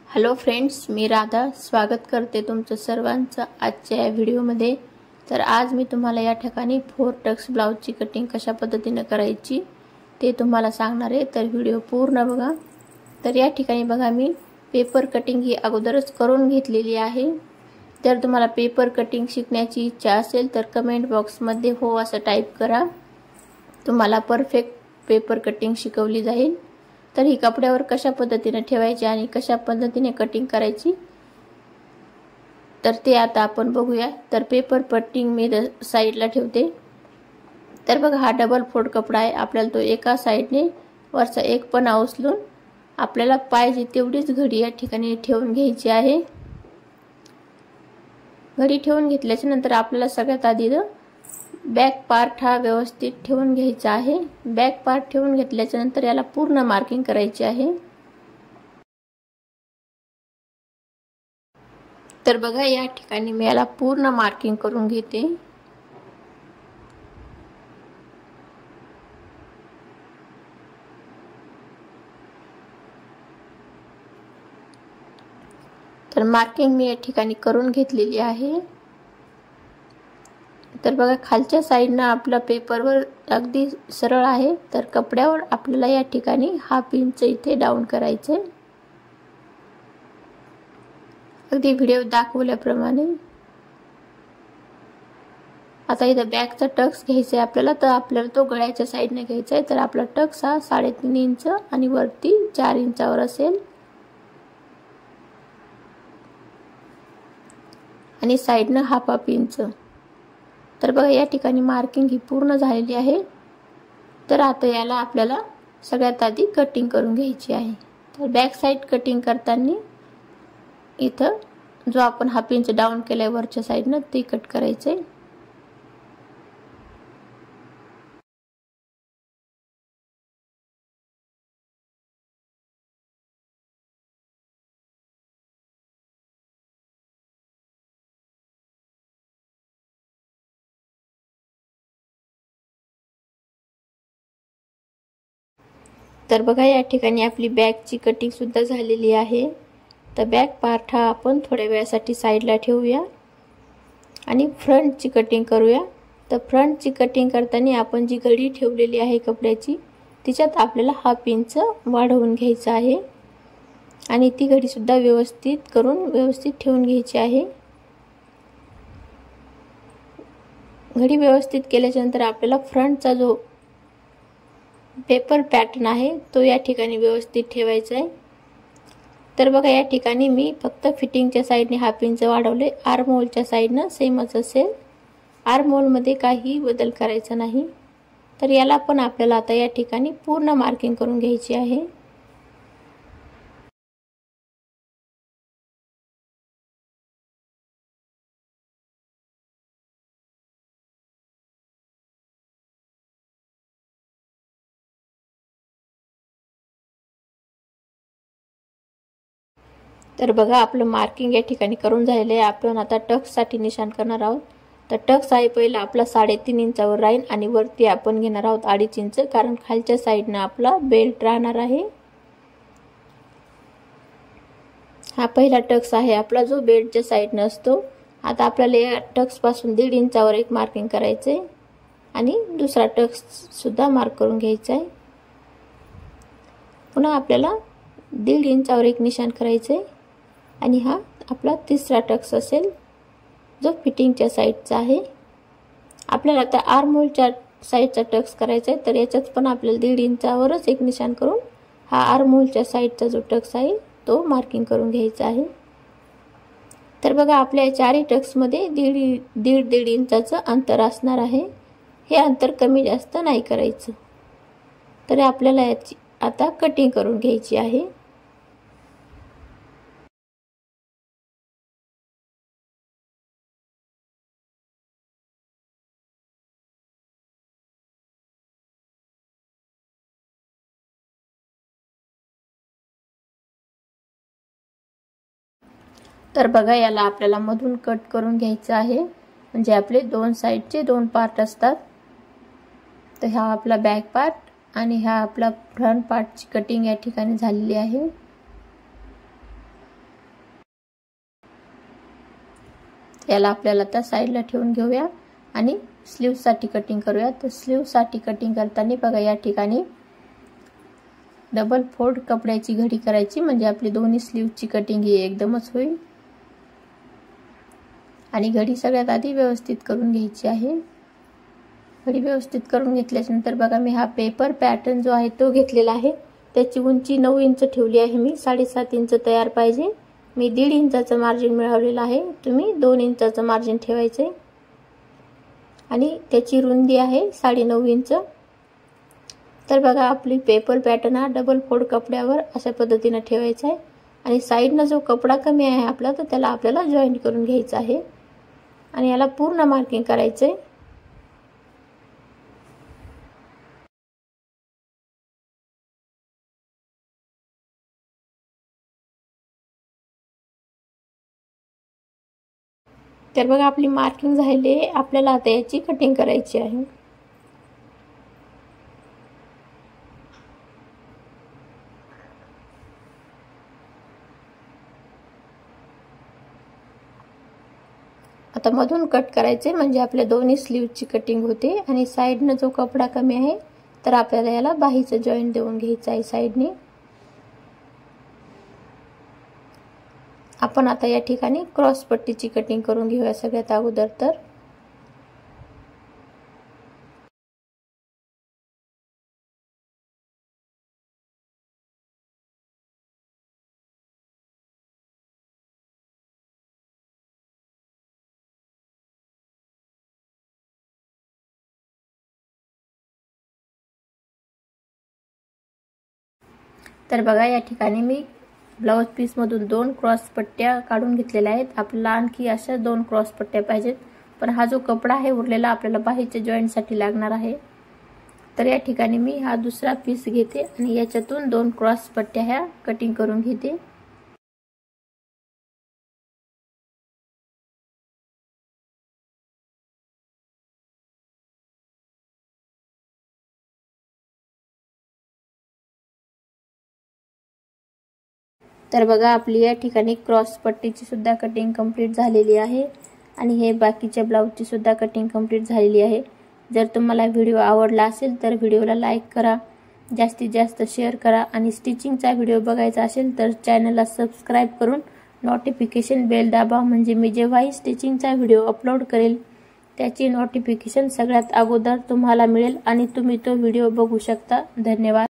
Hello friends, मी राधा स्वागत करते तुमचं सर्वांचं आजच्या या व्हिडिओमध्ये। तर आज मी तुम्हाला या ठिकाणी 4 टक्स ब्लाउजची कटिंग कशा पद्धतीने करायची ते तुम्हाला सांगणार आहे। तर व्हिडिओ पूर्ण बघा। तर या ठिकाणी बघा, मी पेपर कटिंग ही अगोदरच करून घेतलेली आहे। जर तुम्हाला पेपर कटिंग शिकण्याची इच्छा असेल तर कमेंट बॉक्समध्ये हो असं टाईप करा, तुम्हाला परफेक्ट पेपर कटिंग शिकवली जाईल। तर ही कपड्यावर कशा पद्धतीने ठेवायची आणि कशा पद्धतीने कटिंग करायची तर ते आता आपण बघूया। तर पेपर कटिंग मी साइडला ठेवते। तर बघा, हा डबल फोल्ड कपडा आहे। आपल्याला तो एका साइडने वरचा एक पण उचलून आपल्याला पाहिजे तेवढीच घडी या ठिकाणी ठेवून घ्यायची आहे। घडी ठेवून घेतल्याच्या नंतर आपल्याला सगळ्यात आधी बॅक पार्ट हा व्यवस्थित ठेवून घ्यायचा आहे। बॅक पार्ट ठेवून घेतल्याच्या नंतर याला पूर्ण मार्किंग करायची आहे। तर बघा, या ठिकाणी मी याला पूर्ण मार्किंग करून घेते। तर मार्किंग मी या ठिकाणी करून घेतलेली आहे। तर बघा, खालच्या साइडने आपला पेपरवर अगदी सरळ आहे। तर कपड्यावर आपल्याला या ठिकाणी हाफ इंच इथे डाऊन करायचे, अगदी व्हिडिओ दाखवल्याप्रमाणे। आता इथं बॅकचा टक्स घ्यायचा आहे आपल्याला, तर आपल्याला तो गळ्याच्या साइडने घ्यायचा आहे। तर आपला टक्स हा 3.5 इंच आणि वरती 4 इंचावर असेल आणि साइडने हाफ इंच। तर बघा, या ठिकाणी मार्किंग ही पूर्ण झालेली आहे। तर आता याला आपल्याला सगळ्यात आधी कटिंग करून घ्यायची आहे। तर बॅक साइड कटिंग करताना इथं जो आपण हाफ इंच डाऊन केलाय वरच्या साइडने ते कट करायचे। तर बघा, या ठिकाणी आपली बॅकची कटिंग सुद्धा झालेली आहे। तर बॅक पार्ट हा आपण थोड्या वेळासाठी साइडला ठेवूया आणि फ्रंटची कटिंग करूया। तर फ्रंटची कटिंग करताना आपण जी घडी ठेवलेली आहे कपड्याची, तिच्यात आपल्याला हाफ इंच वाढवून घ्यायचं आहे आणि ती घडी सुद्धा व्यवस्थित ठेवून घ्यायची आहे। घडी व्यवस्थित केल्याच्या नंतर आपल्याला फ्रंटचा जो पेपर पॅटर्न आहे तो या ठिकाणी व्यवस्थित ठेवायचा आहे। तर बघा, या ठिकाणी मी फक्त फिटिंगच्या साइडने हाफ इंच वाढवले, आर्म होलच्या साइडने सेमच असेल, आर्म होलमध्ये काही बदल करायचा नाही। तर याला पण आपल्याला आता या ठिकाणी पूर्ण मार्किंग करून घ्यायची आहे। तर बघा, आपलं मार्किंग या ठिकाणी करून झालेलं आहे। आपण आता टक्ससाठी निशाण करणार आहोत। तर टक्स आहे पहिला आपला 3.5 इंचावर राहील आणि वरती आपण घेणार आहोत 2.5 इंच, कारण खालच्या साइडने आपला बेल्ट राहणार आहे। हा पहिला टक्स आहे आपला जो बेल्टच्या साइडने असतो। आता आपल्याला या टक्स पासून 1.5 इंचावर एक मार्किंग करायचे आणि दुसरा टक्स सुद्धा मार्क करून घ्यायचा आहे। पुन्हा आपल्याला 1.5 इंचावर एक निशाण करायचे आणि हा आपला तिसरा टक्स असेल जो फिटिंगच्या साइडचा आहे। आपल्याला आता आर्म होलच्या साइडचा टक्स करायचा आहे। तर याच्यात पण आपल्याला 1.5 इंचावरच एक निशाण करून हा आर्म होलच्या साइडचा जो टक्स आहे तो मार्किंग करून घ्यायचा आहे। तर बघा, आपल्या चारही टक्समध्ये 1.5 इंचाचं अंतर असणार आहे। हे अंतर कमी जास्त नाही करायचं। तर आपल्याला याची आता कटिंग करून घ्यायची आहे। तर बघा, याला आपल्याला मधून कट करून घ्यायचं आहे, म्हणजे आपले 2 साइडचे 2 पार्ट असतात। तर हा आपला बॅक पार्ट आणि हा आपला फ्रंट पार्टची कटिंग या ठिकाणी झालेली आहे। याला आपल्याला आता साईडला ठेवून घेऊया आणि स्लीव्हसाठी कटिंग करूया। तर स्लीव्हसाठी कटिंग करताना बघा या ठिकाणी डबल फोल्ड कपड्याची घडी करायची, म्हणजे आपली दोन्ही स्लीव्हची कटिंग ही एकदमच होईल। आणि घडी सगळ्यात आधी व्यवस्थित करून घ्यायची आहे। घडी व्यवस्थित करून घेतल्यानंतर बघा मी हा पेपर पॅटर्न जो आहे तो घेतलेला आहे। त्याची उंची 9 इंच ठेवली आहे मी, 7.5 इंच तयार पाहिजे। मी 1.5 इंचाचं मार्जिन मिळवलेलं आहे, तुम्ही 2 इंचाचं मार्जिन ठेवायचे। आणि त्याची रुंदी आहे 9.5 इंच। तर बघा आपली पेपर पॅटर्न हा डबल फोल्ड कपड्यावर अशा पद्धतीने ठेवायचा आहे आणि साइडनं जो कपडा कमी आहे आपला तर त्याला आपल्याला जॉईंट करून घ्यायचा आहे आणि याला पूर्ण मार्किंग करायचे। तर बघा आपली मार्किंग झाली आहे, आपल्याला आता याची कटिंग करायची आहे। आता मधून कट करायचे, म्हणजे आपल्या दोन्ही स्लीव्हची कटिंग होते आणि साइडने जो कपडा कमी आहे तर आपल्याला याला बाहीचं जॉईंट देऊन घ्यायचं आहे साइडने। आपण आता या ठिकाणी क्रॉस पट्टीची कटिंग करून घेऊया सगळ्यात अगोदर। तर बघा या ठिकाणी मी ब्लाउज पीस मधून 2 क्रॉस पट्ट्या काढून घेतलेल्या आहेत। आपल्याला आणखी अशा 2 क्रॉस पट्ट्या पाहिजेत, पण हा जो कपडा आहे उरलेला आपल्याला बाहीच्या जॉईंट साठी लागणार आहे। तर या ठिकाणी मी हा दुसरा पीस घेते आणि याच्यातून 2 क्रॉस पट्ट्या ह्या कटिंग करून घेते। तर बघा आपली या ठिकाणी क्रॉस पट्टीची सुद्धा कटिंग कंप्लीट झालेली आहे आणि हे बाकीच्या ब्लाउजची सुद्धा कटिंग कंप्लीट झालेली आहे। जर तुम्हाला व्हिडिओ आवडला असेल तर व्हिडिओला लाईक करा, जास्तीत जास्त शेअर करा आणि स्टिचिंगचा व्हिडिओ बघायचा असेल तर चॅनलला सबस्क्राइब करून नोटिफिकेशन बेल दाबा, म्हणजे मी जेव्हाही स्टिचिंगचा व्हिडिओ अपलोड करेल त्याची नोटिफिकेशन सगळ्यात अगोदर तुम्हाला मिळेल आणि तुम्ही तो व्हिडिओ बघू शकता। धन्यवाद।